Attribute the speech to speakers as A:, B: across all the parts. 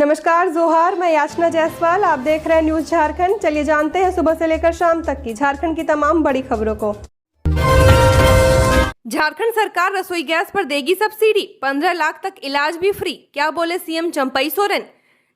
A: नमस्कार जोहार, मैं याचना जायसवाल। आप देख रहे हैं न्यूज झारखंड। चलिए जानते हैं सुबह से लेकर शाम तक की झारखंड की तमाम बड़ी खबरों को। झारखंड सरकार रसोई गैस पर देगी सब्सिडी, 15 लाख तक इलाज भी फ्री, क्या बोले सीएम चंपई सोरेन।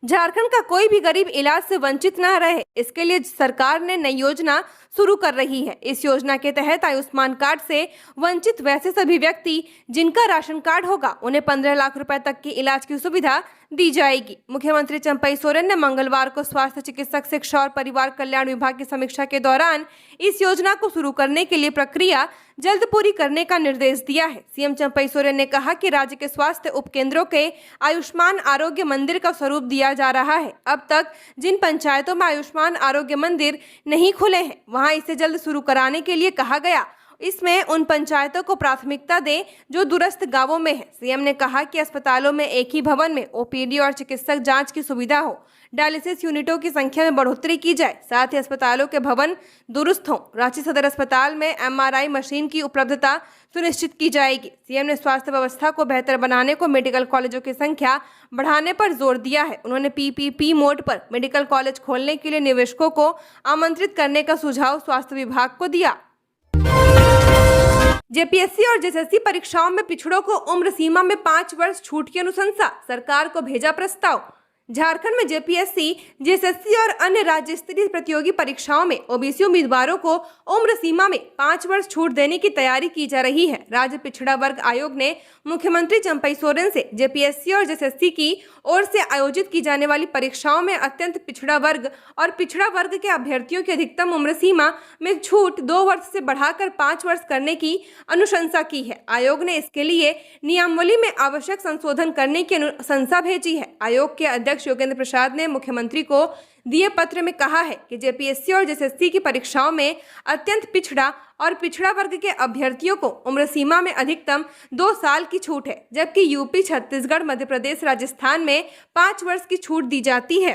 A: झारखंड का कोई भी गरीब इलाज से वंचित न रहे, इसके लिए सरकार ने नई योजना शुरू कर रही है। इस योजना के तहत आयुष्मान कार्ड से वंचित वैसे सभी व्यक्ति जिनका राशन कार्ड होगा, उन्हें 15 लाख रुपए तक की इलाज की सुविधा दी जाएगी। मुख्यमंत्री चंपई सोरेन ने मंगलवार को स्वास्थ्य चिकित्सक शिक्षा और परिवार कल्याण विभाग की समीक्षा के दौरान इस योजना को शुरू करने के लिए प्रक्रिया जल्द पूरी करने का निर्देश दिया है। सीएम चंपई सोरेन ने कहा कि राज्य के स्वास्थ्य उपकेंद्रों के आयुष्मान आरोग्य मंदिर का स्वरूप दिया जा रहा है। अब तक जिन पंचायतों में आयुष्मान आरोग्य मंदिर नहीं खुले हैं, वहां इसे जल्द शुरू कराने के लिए कहा गया। इसमें उन पंचायतों को प्राथमिकता दें जो दूरस्थ गांवों में है। सीएम ने कहा कि अस्पतालों में एक ही भवन में ओपीडी और चिकित्सक जांच की सुविधा हो, डायलिसिस यूनिटों की संख्या में बढ़ोतरी की जाए, साथ ही अस्पतालों के भवन दुरुस्त हों। रांची सदर अस्पताल में एमआरआई मशीन की उपलब्धता सुनिश्चित की जाएगी। सीएम ने स्वास्थ्य व्यवस्था को बेहतर बनाने को मेडिकल कॉलेजों की संख्या बढ़ाने पर जोर दिया है। उन्होंने पीपीपी मोड पर मेडिकल कॉलेज खोलने के लिए निवेशकों को आमंत्रित करने का सुझाव स्वास्थ्य विभाग को दिया। जेपीएससी और जेएसएससी परीक्षाओं में पिछड़ों को उम्र सीमा में 5 वर्ष छूट की अनुशंसा, सरकार को भेजा प्रस्ताव। झारखंड में जेपीएससी, जेएसएससी और अन्य राज्य स्तरीय प्रतियोगी परीक्षाओं में ओबीसी उम्मीदवारों को उम्र सीमा में 5 वर्ष छूट देने की तैयारी की जा रही है। राज्य पिछड़ा वर्ग आयोग ने मुख्यमंत्री चंपई सोरेन से जेपीएससी और जेएसएससी की ओर से आयोजित की जाने वाली परीक्षाओं में अत्यंत पिछड़ा वर्ग और पिछड़ा वर्ग के अभ्यर्थियों की अधिकतम उम्र सीमा में छूट 2 वर्ष से बढ़ाकर 5 वर्ष करने की अनुशंसा की है। आयोग ने इसके लिए नियमावली में आवश्यक संशोधन करने की अनुशंसा भेजी है। आयोग के अध्यक्ष योगेंद्र प्रसाद ने मुख्यमंत्री को दिए पत्र में कहा है कि जेपीएससी और जेएसएससी की परीक्षाओं में अत्यंत पिछड़ा और पिछड़ा वर्ग के अभ्यर्थियों को उम्र सीमा में अधिकतम 2 साल की छूट है, जबकि यूपी, छत्तीसगढ़, मध्य प्रदेश, राजस्थान में 5 वर्ष की छूट दी जाती है।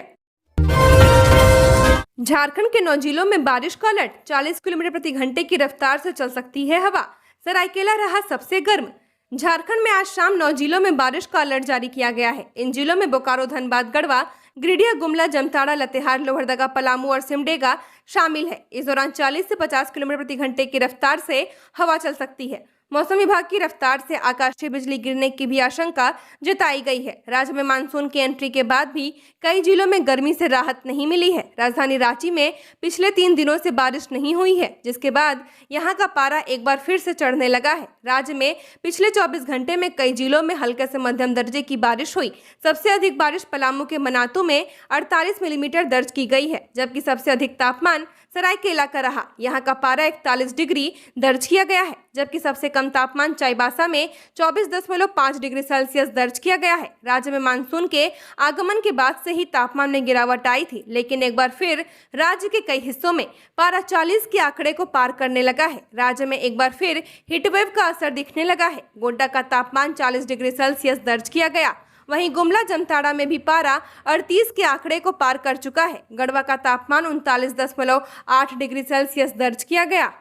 A: झारखंड के 9 जिलों में बारिश का अलर्ट, 40 किलोमीटर प्रति घंटे की रफ्तार से चल सकती है हवा। सरायकेला रहा सबसे गर्म। झारखंड में आज शाम 9 जिलों में बारिश का अलर्ट जारी किया गया है। इन जिलों में बोकारो, धनबाद, गढ़वा, गिरिडीह, गुमला, जामताड़ा, लातेहार, लोहरदगा, पलामू और सिमडेगा शामिल है। इस दौरान 40 से 50 किलोमीटर प्रति घंटे की रफ्तार से हवा चल सकती है। मौसम विभाग की रफ्तार से आकाशीय बिजली गिरने की भी आशंका जताई गई है। राज्य में मानसून की एंट्री के बाद भी कई जिलों में गर्मी से राहत नहीं मिली है। राजधानी रांची में पिछले 3 दिनों से बारिश नहीं हुई है, जिसके बाद यहां का पारा एक बार फिर से चढ़ने लगा है। राज्य में पिछले 24 घंटे में कई जिलों में हल्के से मध्यम दर्जे की बारिश हुई। सबसे अधिक बारिश पलामू के मनातू में 48 मिलीमीटर दर्ज की गई है, जबकि सबसे अधिक तापमान सरायकेला का रहा। यहाँ का पारा 41 डिग्री दर्ज किया गया है, जबकि सबसे कम तापमान चाईबासा में 24.5 डिग्री सेल्सियस दर्ज किया गया है। राज्य में मानसून के आगमन के बाद से ही तापमान में गिरावट आई थी, लेकिन एक बार फिर राज्य के कई हिस्सों में पारा 40 के आंकड़े को पार करने लगा है। राज्य में एक बार फिर हीटवेव का असर दिखने लगा है। गोड्डा का तापमान 40 डिग्री सेल्सियस दर्ज किया गया। वहीं गुमला, जामताड़ा में भी पारा 38 के आंकड़े को पार कर चुका है। गढ़वा का तापमान 39.8 डिग्री सेल्सियस दर्ज किया गया।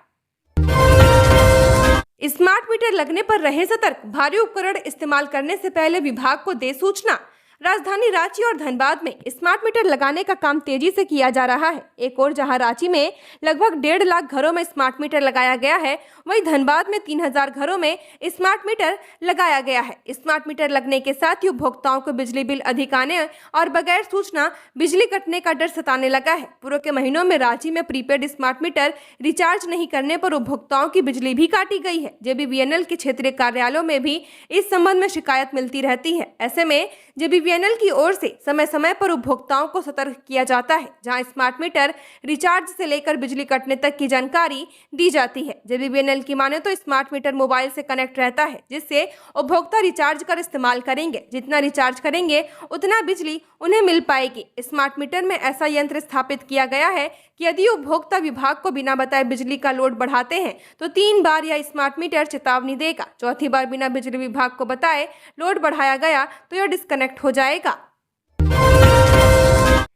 A: स्मार्ट मीटर लगने पर रहे सतर्क, भारी उपकरण इस्तेमाल करने से पहले विभाग को दे सूचना। राजधानी रांची और धनबाद में स्मार्ट मीटर लगाने का काम तेजी से किया जा रहा है। एक और जहां रांची में लगभग 1.5 लाख घरों में स्मार्ट मीटर लगाया गया है, वहीं धनबाद में 3000 घरों में स्मार्ट मीटर लगाया गया है। स्मार्ट मीटर लगने के साथ ही उपभोक्ताओं को बिजली बिल अधिक आने और बगैर सूचना बिजली कटने का डर सताने लगा है। पूर्व के महीनों में रांची में प्रीपेड स्मार्ट मीटर रिचार्ज नहीं करने पर उपभोक्ताओं की बिजली भी काटी गई है। जेबीवीएनएल के क्षेत्रीय कार्यालयों में भी इस संबंध में शिकायत मिलती रहती है। ऐसे में जेबीवीएनएल की ओर से समय समय पर उपभोक्ताओं को सतर्क किया जाता है, जहां स्मार्ट मीटर रिचार्ज से लेकर बिजली कटने तक की जानकारी दी जाती है। जेबीवीएनएल की माने तो स्मार्ट मीटर मोबाइल से कनेक्ट रहता है, जिससे उपभोक्ता रिचार्ज कर इस्तेमाल करेंगे। जितना रिचार्ज करेंगे उतना बिजली उन्हें मिल पाएगी। स्मार्ट मीटर में ऐसा यंत्र स्थापित किया गया है कि यदि उपभोक्ता विभाग को बिना बताए बिजली का लोड बढ़ाते हैं तो 3 बार यह स्मार्ट मीटर चेतावनी देगा। चौथी बार बिना बिजली विभाग को बताए लोड बढ़ाया गया तो यह डिस्कनेक्ट हो जाएगा।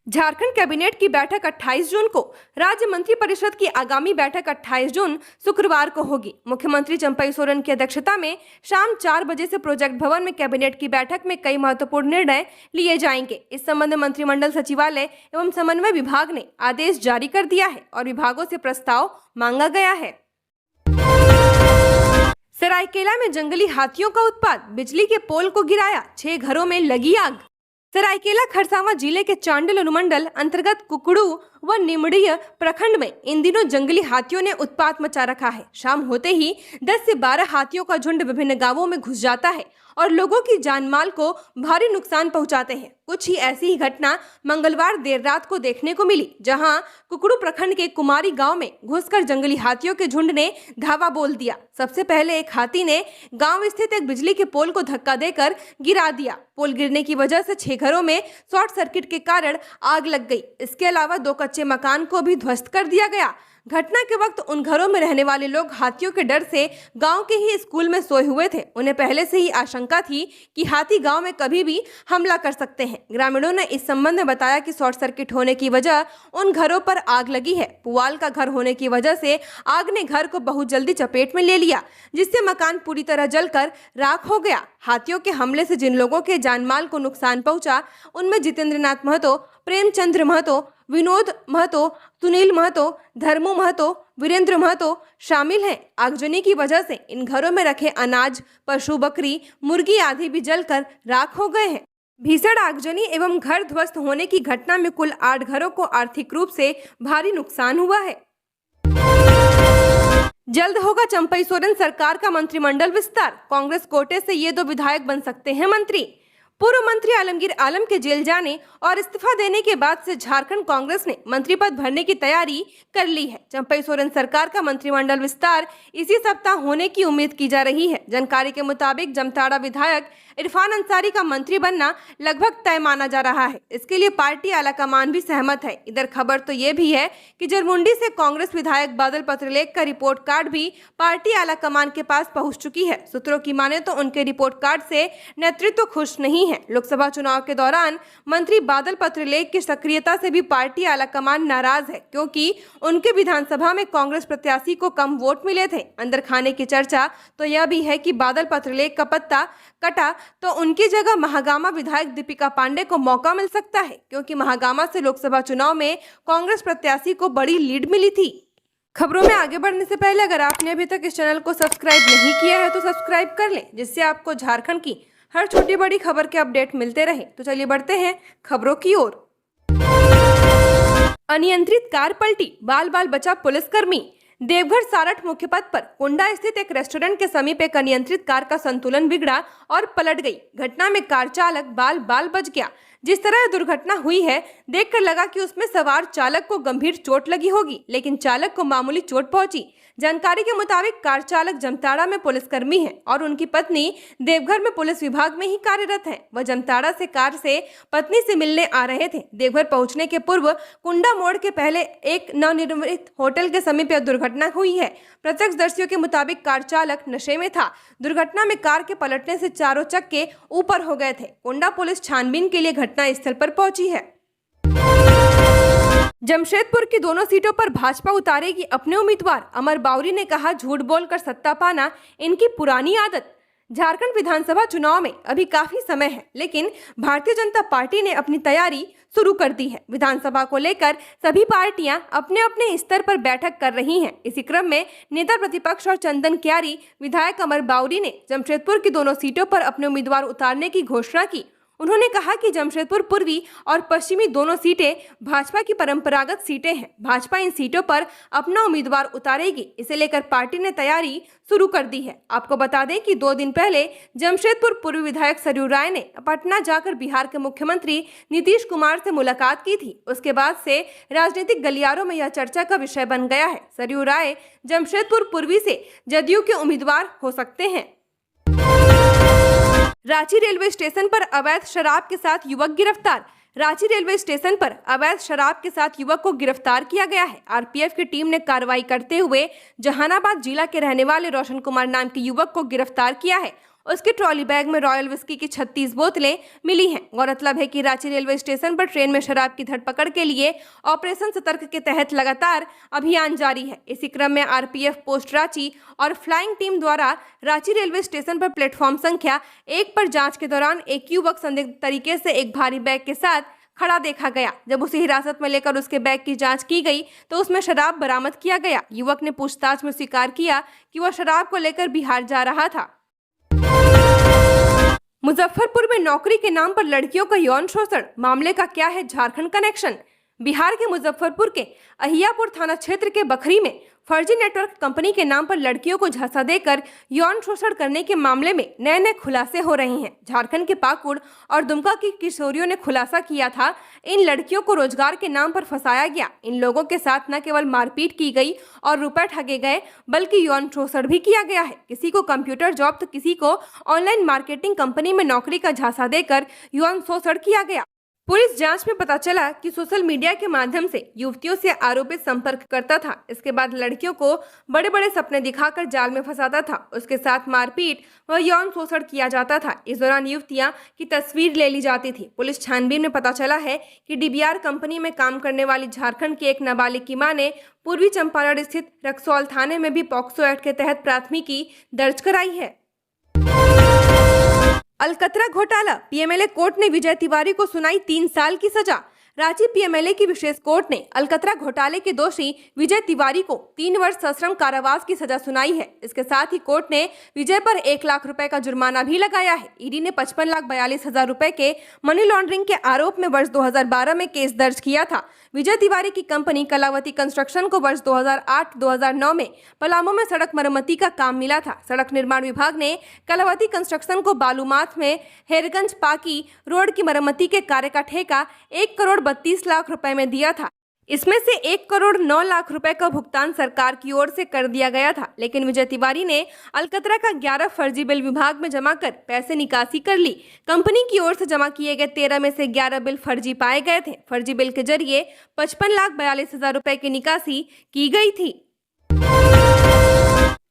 A: झारखंड कैबिनेट की बैठक 28 जून को, राज्य मंत्रिपरिषद की आगामी बैठक 28 जून शुक्रवार को होगी। मुख्यमंत्री चंपई सोरेन की अध्यक्षता में शाम 4 बजे से प्रोजेक्ट भवन में कैबिनेट की बैठक में कई महत्वपूर्ण निर्णय लिए जाएंगे। इस संबंध में मंत्रिमंडल सचिवालय एवं समन्वय विभाग ने आदेश जारी कर दिया है और विभागों से प्रस्ताव मांगा गया है। सरायकेला में जंगली हाथियों का उत्पात, बिजली के पोल को गिराया, 6 घरों में लगी आग। सरायकेला खरसावां जिले के चांडिल अनुमंडल अंतर्गत कुकड़ू व निमड़िया प्रखंड में इन दिनों जंगली हाथियों ने उत्पात मचा रखा है। शाम होते ही 10 से 12 हाथियों का झुंड विभिन्न गांवों में घुस जाता है और लोगों की जान माल को भारी नुकसान पहुंचाते हैं। कुछ ही ऐसी ही घटना मंगलवार देर रात को देखने को मिली, जहां कुकड़ू प्रखंड के कुमारी गांव में घुसकर जंगली हाथियों के झुंड ने धावा बोल दिया। सबसे पहले एक हाथी ने गांव स्थित एक बिजली के पोल को धक्का देकर गिरा दिया। पोल गिरने की वजह से 6 घरों में शॉर्ट सर्किट के कारण आग लग गई। इसके अलावा 2 कच्चे मकान को भी ध्वस्त कर दिया गया। घटना के वक्त उन घरों में रहने वाले लोग हाथियों के डर से गांव के ही स्कूल में सोए हुए थे। उन्हें पहले से ही आशंका थी कि हाथी गांव में कभी भी हमला कर सकते हैं। ग्रामीणों ने इस संबंध में बताया कि शॉर्ट सर्किट होने की वजह उन घरों पर आग लगी है। पुआल का घर होने की वजह से आग ने घर को बहुत जल्दी चपेट में ले लिया, जिससे मकान पूरी तरह जलकर राख हो गया। हाथियों के हमले से जिन लोगों के जानमाल को नुकसान पहुंचा, उनमें जितेंद्रनाथ महतो, प्रेमचंद्र महतो, विनोद महतो, सुनील महतो, धर्मू महतो, वीरेंद्र महतो शामिल हैं। आगजनी की वजह से इन घरों में रखे अनाज, पशु, बकरी, मुर्गी आदि भी जलकर राख हो गए हैं। भीषण आगजनी एवं घर ध्वस्त होने की घटना में कुल 8 घरों को आर्थिक रूप से भारी नुकसान हुआ है। जल्द होगा चंपई सोरेन सरकार का मंत्रिमंडल विस्तार, कांग्रेस कोटे से ये 2 विधायक बन सकते हैं मंत्री। पूर्व मंत्री आलमगीर आलम के जेल जाने और इस्तीफा देने के बाद से झारखंड कांग्रेस ने मंत्री पद भरने की तैयारी कर ली है। चंपई सोरेन सरकार का मंत्रिमंडल विस्तार इसी सप्ताह होने की उम्मीद की जा रही है। जानकारी के मुताबिक जमताड़ा विधायक इरफान अंसारी का मंत्री बनना लगभग तय माना जा रहा है। इसके लिए पार्टी आलाकमान भी सहमत है। इधर खबर तो ये भी है कि जरमुंडी से कांग्रेस विधायक बादल पत्रलेख का रिपोर्ट कार्ड भी पार्टी आलाकमान के पास पहुंच चुकी है। सूत्रों की माने तो उनके रिपोर्ट कार्ड से नेतृत्व खुश नहीं है। लोकसभा चुनाव के दौरान मंत्री बादल पत्रलेख की सक्रियता से भी पार्टी आलाकमान नाराज है, क्योंकि उनके विधानसभा में कांग्रेस प्रत्याशी को कम वोट मिले थे। अंदर खाने की चर्चा तो यह भी है कि बादल पत्रलेख का पत्ता कटा तो उनकी जगह महागामा विधायक दीपिका पांडे को मौका मिल सकता है, क्योंकि महागामा से लोकसभा चुनाव में कांग्रेस प्रत्याशी को बड़ी लीड मिली थी। खबरों में आगे बढ़ने से पहले अगर आपने अभी तक इस चैनल को सब्सक्राइब नहीं किया है तो सब्सक्राइब कर लें, जिससे आपको झारखंड की हर छोटी बड़ी खबर के अपडेट मिलते रहे। तो चलिए बढ़ते हैं खबरों की ओर। अनियंत्रित कार पलटी, बाल बाल बचा पुलिसकर्मी। देवघर सारठ मुख्य पथ पर कुंडा स्थित एक रेस्टोरेंट के समीप एक अनियंत्रित कार का संतुलन बिगड़ा और पलट गई। घटना में कार चालक बाल बाल बच गया। जिस तरह दुर्घटना हुई है, देखकर लगा कि उसमें सवार चालक को गंभीर चोट लगी होगी, लेकिन चालक को मामूली चोट पहुंची। जानकारी के मुताबिक कार चालक जमताड़ा में पुलिसकर्मी है और उनकी पत्नी देवघर में पुलिस विभाग में ही कार्यरत है। वह जमताड़ा से कार से पत्नी से मिलने आ रहे थे। देवघर पहुंचने के पूर्व कुंडा मोड़ के पहले एक नवनिर्मित होटल के समीप यह दुर्घटना हुई है। प्रत्यक्षदर्शियों के मुताबिक कार चालक नशे में था। दुर्घटना में कार के पलटने से चारों चक्के ऊपर हो गए थे। कुंडा पुलिस छानबीन के लिए घटना स्थल पर पहुंची है। जमशेदपुर की दोनों सीटों पर भाजपा उतारेगी अपने उम्मीदवार, अमर बावरी ने कहा, झूठ बोलकर सत्ता पाना इनकी पुरानी आदत। झारखंड विधानसभा चुनाव में अभी काफी समय है, लेकिन भारतीय जनता पार्टी ने अपनी तैयारी शुरू कर दी है। विधानसभा को लेकर सभी पार्टियां अपने अपने स्तर पर बैठक कर रही हैं। इसी क्रम में नेता प्रतिपक्ष और चंदन क्यारी विधायक अमर बावरी ने जमशेदपुर की दोनों सीटों पर अपने उम्मीदवार उतारने की घोषणा की। उन्होंने कहा कि जमशेदपुर पूर्वी और पश्चिमी दोनों सीटें भाजपा की परंपरागत सीटें हैं। भाजपा इन सीटों पर अपना उम्मीदवार उतारेगी। इसे लेकर पार्टी ने तैयारी शुरू कर दी है। आपको बता दें कि 2 दिन पहले जमशेदपुर पूर्व विधायक सरयू राय ने पटना जाकर बिहार के मुख्यमंत्री नीतीश कुमार से मुलाकात की थी। उसके बाद से राजनीतिक गलियारों में यह चर्चा का विषय बन गया है। सरयू राय जमशेदपुर पूर्वी से जदयू के उम्मीदवार हो सकते हैं। रांची रेलवे स्टेशन पर अवैध शराब के साथ युवक गिरफ्तार। रांची रेलवे स्टेशन पर अवैध शराब के साथ युवक को गिरफ्तार किया गया है। आरपीएफ की टीम ने कार्रवाई करते हुए जहानाबाद जिला के रहने वाले रोशन कुमार नाम के युवक को गिरफ्तार किया है। उसके ट्रॉली बैग में रॉयल विस्की की 36 बोतलें मिली हैं। गौरतलब है कि रांची रेलवे स्टेशन पर ट्रेन में शराब की धरपकड़ के लिए ऑपरेशन सतर्क के तहत लगातार अभियान जारी है। इसी क्रम में आरपीएफ पोस्ट रांची और फ्लाइंग टीम द्वारा रांची रेलवे स्टेशन पर प्लेटफॉर्म संख्या 1 पर जांच के दौरान एक युवक संदिग्ध तरीके से एक भारी बैग के साथ खड़ा देखा गया। जब उसे हिरासत में लेकर उसके बैग की जांच की गई तो उसमें शराब बरामद किया गया। युवक ने पूछताछ में स्वीकार किया कि वह शराब को लेकर बिहार जा रहा था। मुजफ्फरपुर में नौकरी के नाम पर लड़कियों का यौन शोषण, मामले का क्या है झारखंड कनेक्शन। बिहार के मुजफ्फरपुर के अहियापुर थाना क्षेत्र के बखरी में फर्जी नेटवर्क कंपनी के नाम पर लड़कियों को झांसा देकर यौन शोषण करने के मामले में नए नए खुलासे हो रहे हैं। झारखंड के पाकुड़ और दुमका की किशोरियों ने खुलासा किया था, इन लड़कियों को रोजगार के नाम पर फंसाया गया। इन लोगों के साथ न केवल मारपीट की गई और रुपए ठगे गए, बल्कि यौन शोषण भी किया गया है। किसी को कंप्यूटर जॉब तो किसी को ऑनलाइन मार्केटिंग कंपनी में नौकरी का झांसा देकर यौन शोषण किया गया। पुलिस जांच में पता चला कि सोशल मीडिया के माध्यम से युवतियों से आरोपित संपर्क करता था। इसके बाद लड़कियों को बड़े बड़े सपने दिखाकर जाल में फंसाता था। उसके साथ मारपीट व यौन शोषण किया जाता था। इस दौरान युवतियां की तस्वीर ले ली जाती थी। पुलिस छानबीन में पता चला है कि डीबीआर कंपनी में काम करने वाली झारखंड की एक नाबालिग की मां ने पूर्वी चंपारण स्थित रक्सौल थाने में भी पॉक्सो एक्ट के तहत प्राथमिकी दर्ज कराई है। अलकतरा घोटाला, पीएमएलए कोर्ट ने विजय तिवारी को सुनाई 3 साल की सजा। रांची पीएमएलए की विशेष कोर्ट ने अलकतरा घोटाले के दोषी विजय तिवारी को 3 वर्ष सश्रम कारावास की सजा सुनाई है। इसके साथ ही कोर्ट ने विजय पर 1 लाख रुपए का जुर्माना भी लगाया है। ईडी ने 55,42,000 रुपए के मनी लॉन्ड्रिंग के आरोप में वर्ष 2012 में केस दर्ज किया था। विजय तिवारी की कंपनी कलावती कंस्ट्रक्शन को वर्ष 2008-2009 में पलामू में सड़क मरम्मती का काम मिला था। सड़क निर्माण विभाग ने कलावती कंस्ट्रक्शन को बालूमाथ में हेरगंज पाकी रोड की मरम्मती के कार्य का ठेका 1,32 लाख रुपए में दिया था। इसमें से 1,09 लाख रुपए का भुगतान सरकार की ओर से कर दिया गया था, लेकिन विजय तिवारी ने अलकतरा का 11 फर्जी बिल विभाग में जमा कर पैसे निकासी कर ली। कंपनी की ओर से जमा किए गए 13 में से 11 बिल फर्जी पाए गए थे। फर्जी बिल के जरिए 55,42,000 रुपए की निकासी की गई थी।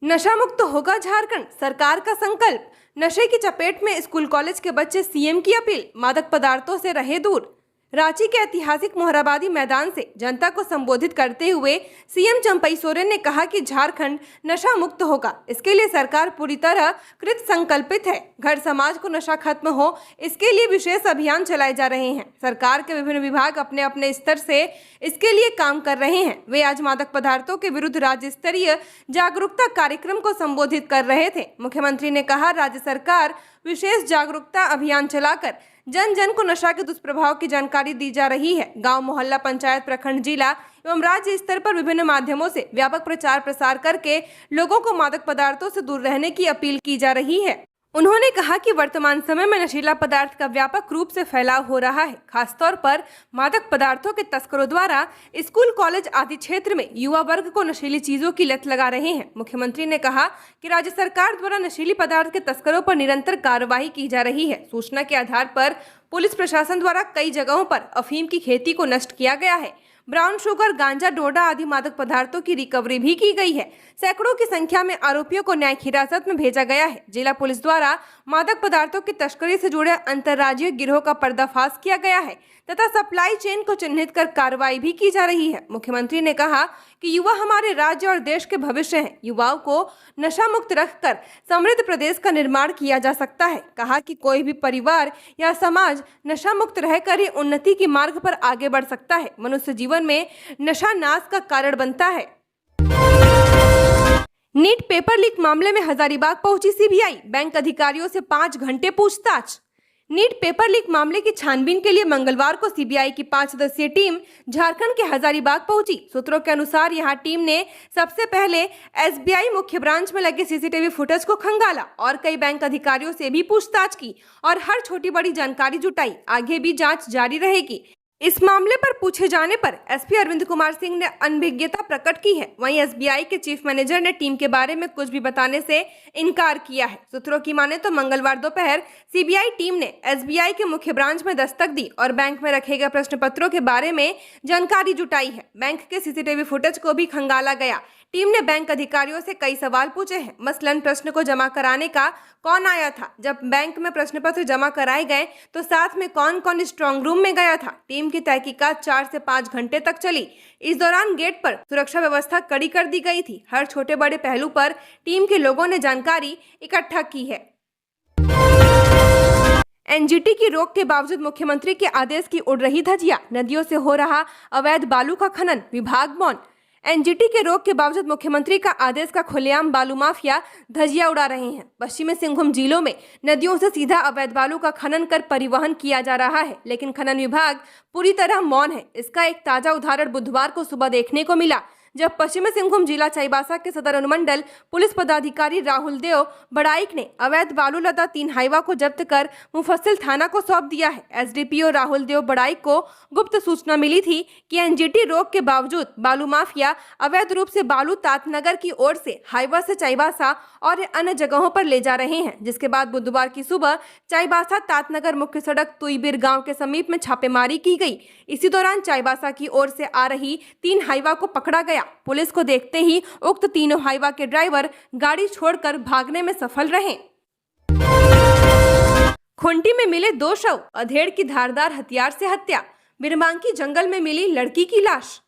A: नशा मुक्त होगा झारखंड, सरकार का संकल्प। नशे की चपेट में स्कूल कॉलेज के बच्चे, सीएम की अपील, मादक पदार्थों से रहे दूर। रांची के ऐतिहासिक मोहराबादी मैदान से जनता को संबोधित करते हुए सीएम चंपई सोरेन ने कहा कि झारखंड नशा मुक्त होगा। इसके लिए सरकार पूरी तरह कृत संकल्पित है। घर समाज को नशा खत्म हो, इसके लिए विशेष अभियान चलाए जा रहे हैं। सरकार के विभिन्न विभाग अपने अपने स्तर से इसके लिए काम कर रहे हैं। वे आज मादक पदार्थों के विरुद्ध राज्य स्तरीय जागरूकता कार्यक्रम को संबोधित कर रहे थे। मुख्यमंत्री ने कहा, राज्य सरकार विशेष जागरूकता अभियान चलाकर जन जन को नशा के दुष्प्रभाव की जानकारी दी जा रही है। गांव, मोहल्ला, पंचायत, प्रखंड, जिला एवं राज्य स्तर पर विभिन्न माध्यमों से व्यापक प्रचार प्रसार करके लोगों को मादक पदार्थों से दूर रहने की अपील की जा रही है। उन्होंने कहा कि वर्तमान समय में नशीला पदार्थ का व्यापक रूप से फैलाव हो रहा है। खासतौर पर मादक पदार्थों के तस्करों द्वारा स्कूल, कॉलेज आदि क्षेत्र में युवा वर्ग को नशीली चीजों की लत लगा रहे हैं। मुख्यमंत्री ने कहा कि राज्य सरकार द्वारा नशीली पदार्थ के तस्करों पर निरंतर कार्रवाई की जा रही है। सूचना के आधार पर पुलिस प्रशासन द्वारा कई जगहों पर अफीम की खेती को नष्ट किया गया है। ब्राउन शुगर, गांजा, डोडा आदि मादक पदार्थों की रिकवरी भी की गई है। सैकड़ों की संख्या में आरोपियों को न्यायिक हिरासत में भेजा गया है। जिला पुलिस द्वारा मादक पदार्थों की तस्करी से जुड़े अंतर्राज्यीय गिरोह का पर्दाफाश किया गया है तथा सप्लाई चेन को चिन्हित कर कार्रवाई भी की जा रही है। मुख्यमंत्री ने कहा कि युवा हमारे राज्य और देश के भविष्य हैं। युवाओं को नशा मुक्त रखकर समृद्ध प्रदेश का निर्माण किया जा सकता है। कहा कि कोई भी परिवार या समाज नशा मुक्त रहकर ही उन्नति के मार्ग पर आगे बढ़ सकता है। मनुष्य जीवन में नशा नाश का कारण बनता है। नीट पेपर लीक मामले में हजारीबाग पहुंची सीबीआई, बैंक अधिकारियों से 5 घंटे पूछताछ। नीट पेपर लीक मामले की छानबीन के लिए मंगलवार को सीबीआई की 5 सदस्यीय टीम झारखंड के हजारीबाग पहुंची। सूत्रों के अनुसार यहां टीम ने सबसे पहले एसबीआई मुख्य ब्रांच में लगे सीसीटीवी फुटेज को खंगाला और कई बैंक अधिकारियों से भी पूछताछ की और हर छोटी बड़ी जानकारी जुटाई। आगे भी जांच जारी रहेगी। इस मामले पर पूछे जाने पर एसपी अरविंद कुमार सिंह ने अनभिज्ञता प्रकट की है। वहीं एसबीआई के चीफ मैनेजर ने टीम के बारे में कुछ भी बताने से इनकार किया है। सूत्रों की माने तो मंगलवार दोपहर सीबीआई टीम ने एसबीआई के मुख्य ब्रांच में दस्तक दी और बैंक में रखे गए प्रश्न पत्रों के बारे में जानकारी जुटाई है। बैंक के सीसीटीवी फुटेज को भी खंगाला गया, टीम ने बैंक अधिकारियों से कई सवाल पूछे हैं। मसलन प्रश्न को जमा कराने का कौन आया था, जब बैंक में प्रश्न पत्र जमा कराए गए तो साथ में कौन कौन स्ट्रांग रूम में गया था। टीम की तहकीकात 4 से 5 घंटे तक चली। इस दौरान गेट पर सुरक्षा व्यवस्था कड़ी कर दी गई थी। हर छोटे बड़े पहलू पर टीम के लोगों ने जानकारी इकट्ठा की है। एनजीटी की रोक के बावजूद मुख्यमंत्री के आदेश की उड़ रही धज्जियां। नदियों से हो रहा अवैध बालू का खनन, विभाग मौन। एनजीटी के रोक के बावजूद मुख्यमंत्री का आदेश का खुलेआम बालू माफिया धज्जियां उड़ा रहे हैं। पश्चिमी सिंहभूम जिलों में नदियों से सीधा अवैध बालू का खनन कर परिवहन किया जा रहा है, लेकिन खनन विभाग पूरी तरह मौन है। इसका एक ताजा उदाहरण बुधवार को सुबह देखने को मिला, जब पश्चिमी सिंहभूम जिला चाईबासा के सदर अनुमंडल पुलिस पदाधिकारी राहुल देव बड़ाइक ने अवैध बालू लदा 3 हाईवा को जब्त कर मुफस्सिल थाना को सौंप दिया है। एसडीपीओ राहुल देव बड़ाइक को गुप्त सूचना मिली थी कि एनजीटी रोक के बावजूद बालू माफिया अवैध रूप से बालू तातनगर की ओर से हाईवा से चाईबासा और अन्य जगहों पर ले जा रहे हैं, जिसके बाद बुधवार की सुबह चाईबासा तातनगर मुख्य सड़क तुईबीर गांव के समीप में छापेमारी की गई। इसी दौरान चाईबासा की ओर से आ रही 3 हाईवा को पकड़ा गया। पुलिस को देखते ही उक्त तीनों हाईवा के ड्राइवर गाड़ी छोड़कर भागने में सफल रहे। खुंटी में मिले 2 शव, अधेड़ की धारदार हथियार से हत्या। बिरबांकी जंगल में मिली लड़की की लाश।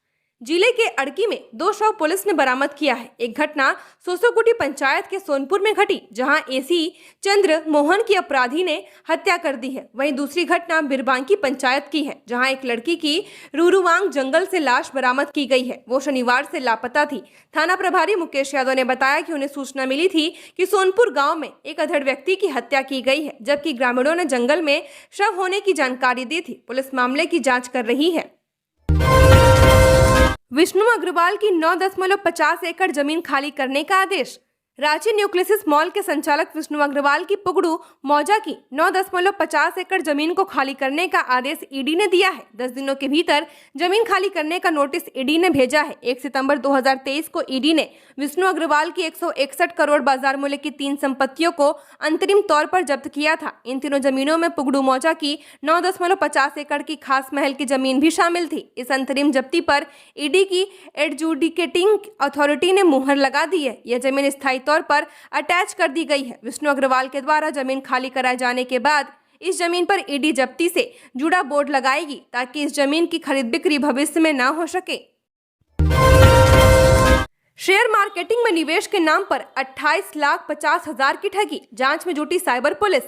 A: जिले के अड़की में 2 शव पुलिस ने बरामद किया है। एक घटना सोसोकुटी पंचायत के सोनपुर में घटी, जहां एसी चंद्र मोहन की अपराधी ने हत्या कर दी है। वहीं दूसरी घटना बिरबांकी पंचायत की है, जहां एक लड़की की रूरुवांग जंगल से लाश बरामद की गई है। वो शनिवार से लापता थी। थाना प्रभारी मुकेश यादव ने बताया कि उन्हें सूचना मिली थी कि सोनपुर गाँव में एक अधेड़ व्यक्ति की हत्या की गई है, जबकि ग्रामीणों ने जंगल में शव होने की जानकारी दी थी। पुलिस मामले की जाँच कर रही है। विष्णु अग्रवाल की 9.50 एकड़ जमीन खाली करने का आदेश। रांची न्यूक्लियस मॉल के संचालक विष्णु अग्रवाल की पुगड़ू मौजा की 9.50 एकड़ जमीन को खाली करने का आदेश ईडी ने दिया है। 10 दिनों के भीतर जमीन खाली करने का नोटिस ईडी ने भेजा है। 1 सितंबर 2023 को ईडी ने विष्णु अग्रवाल की 161 करोड़ बाजार मूल्य की 3 संपत्तियों को अंतरिम तौर पर जब्त किया था। इन तीनों जमीनों में पुगड़ू मौजा की 9.50 एकड़ की खास महल की जमीन भी शामिल थी। इस अंतरिम जब्ती पर ईडी की एडजुडिकेटिंग अथॉरिटी ने मुहर लगा दी है। यह जमीन स्थायी तौर पर अटैच कर दी गई है। विष्णु अग्रवाल के द्वारा जमीन खाली कराए जाने के बाद इस जमीन पर ईडी जब्ती से जुड़ा बोर्ड लगाएगी, ताकि इस जमीन की खरीद बिक्री भविष्य में न हो सके। शेयर मार्केटिंग में निवेश के नाम पर 28,50,000 की ठगी, जांच में जुटी साइबर पुलिस।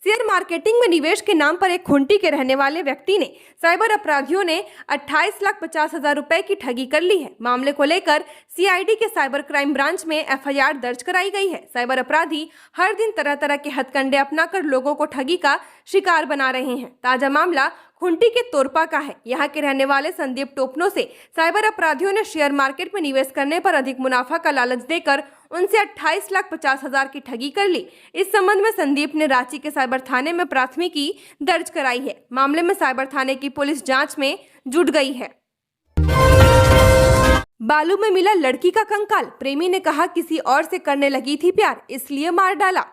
A: शेयर मार्केटिंग में निवेश के नाम पर एक खुंटी के रहने वाले व्यक्ति ने साइबर अपराधियों ने 28,50,000 रुपए की ठगी कर ली है। मामले को लेकर सीआईडी के साइबर क्राइम ब्रांच में एफआईआर दर्ज कराई गई है। साइबर अपराधी हर दिन तरह तरह के हथकंडे अपनाकर लोगों को ठगी का शिकार बना रहे हैं। ताजा मामला खुंटी के तोरपा का है। यहाँ के रहने वाले संदीप टोपनो से साइबर अपराधियों ने शेयर मार्केट में निवेश करने पर अधिक मुनाफा का लालच देकर उनसे 28,50,000 की ठगी कर ली। इस संबंध में संदीप ने रांची के साइबर थाने में प्राथमिकी दर्ज कराई है। मामले में साइबर थाने की पुलिस जांच में जुट गई है। बालू में मिला लड़की का कंकाल, प्रेमी ने कहा किसी और से करने लगी थी प्यार, इसलिए मार डाला।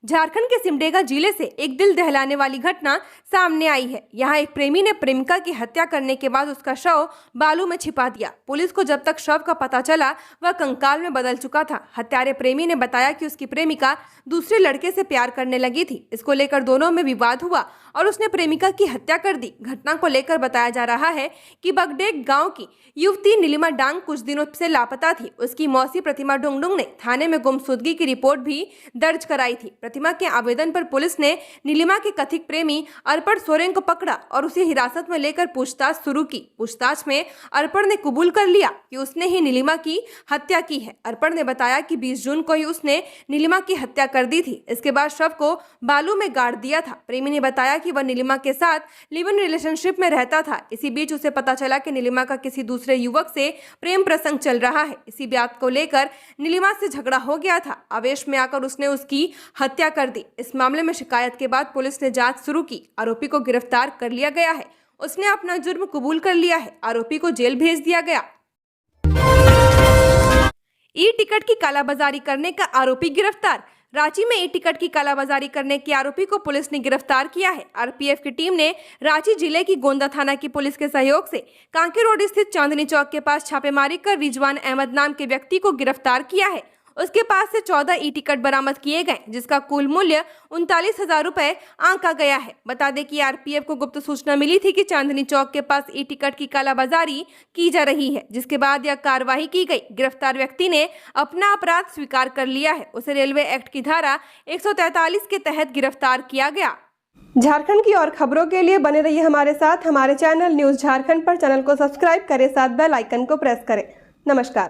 A: झारखंड के सिमडेगा जिले से एक दिल दहलाने वाली घटना सामने आई है। यहाँ एक प्रेमी ने प्रेमिका की हत्या करने के बाद उसका शव बालू में छिपा दिया। पुलिस को जब तक शव का पता चला वह कंकाल में बदल चुका था। हत्यारे प्रेमी ने बताया कि उसकी प्रेमिका दूसरे लड़के से प्यार करने लगी थी। इसको लेकर दोनों में विवाद हुआ और उसने प्रेमिका की हत्या कर दी। घटना को लेकर बताया जा रहा है कि बगडेग गाँव की युवती नीलिमा डांग कुछ दिनों से लापता थी। उसकी मौसी प्रतिमा डुंगडुंग ने थाने में गुमशुदगी की रिपोर्ट भी दर्ज कराई थी। प्रतिमा के आवेदन पर पुलिस ने नीलिमा के कथित प्रेमी अर्पण सोरेन को पकड़ा और उसे हिरासत में लेकर पूछताछ शुरू की। पूछताछ में अर्पण ने कबूल कर लिया कि उसने ही नीलिमा की हत्या की है। अर्पण ने बताया कि 20 जून को ही उसने नीलिमा की हत्या कर दी थी। इसके बाद शव को बालू में गाड़ दिया था। प्रेमी ने बताया कि वह नीलिमा के साथ लिव इन रिलेशनशिप में रहता था। इसी बीच उसे पता चला कि नीलिमा का किसी दूसरे युवक से प्रेम प्रसंग चल रहा है। इसी बात को लेकर नीलिमा से झगड़ा हो गया था। आवेश में आकर उसने उसकी हत्या कर दी। इस मामले में शिकायत के बाद पुलिस ने जांच शुरू की। आरोपी को गिरफ्तार कर लिया गया है। उसने अपना जुर्म कबूल कर लिया है। आरोपी को जेल भेज दिया गया। ई टिकट की कालाबाजारी करने का आरोपी गिरफ्तार। रांची में ई टिकट की कालाबाजारी करने के आरोपी को पुलिस ने गिरफ्तार किया है। आरपीएफ की टीम ने रांची जिले की गोंदा थाना की पुलिस के सहयोग से कांके रोड स्थित चांदनी चौक के पास छापेमारी कर रिजवान अहमद नाम के व्यक्ति को गिरफ्तार किया है। उसके पास से 14 ई टिकट बरामद किए गए, जिसका कुल मूल्य 39,000 रुपए आंका गया है। बता दें कि आरपीएफ को गुप्त सूचना मिली थी कि चांदनी चौक के पास ई टिकट की कालाबाजारी की जा रही है, जिसके बाद यह कार्रवाई की गई। गिरफ्तार व्यक्ति ने अपना अपराध स्वीकार कर लिया है। उसे रेलवे एक्ट की धारा 143 के तहत गिरफ्तार किया गया।
B: झारखंड की और खबरों के लिए बने रहिए हमारे साथ। हमारे चैनल न्यूज झारखंड पर चैनल को सब्सक्राइब करें, साथ बेल आइकन को प्रेस करें। नमस्कार।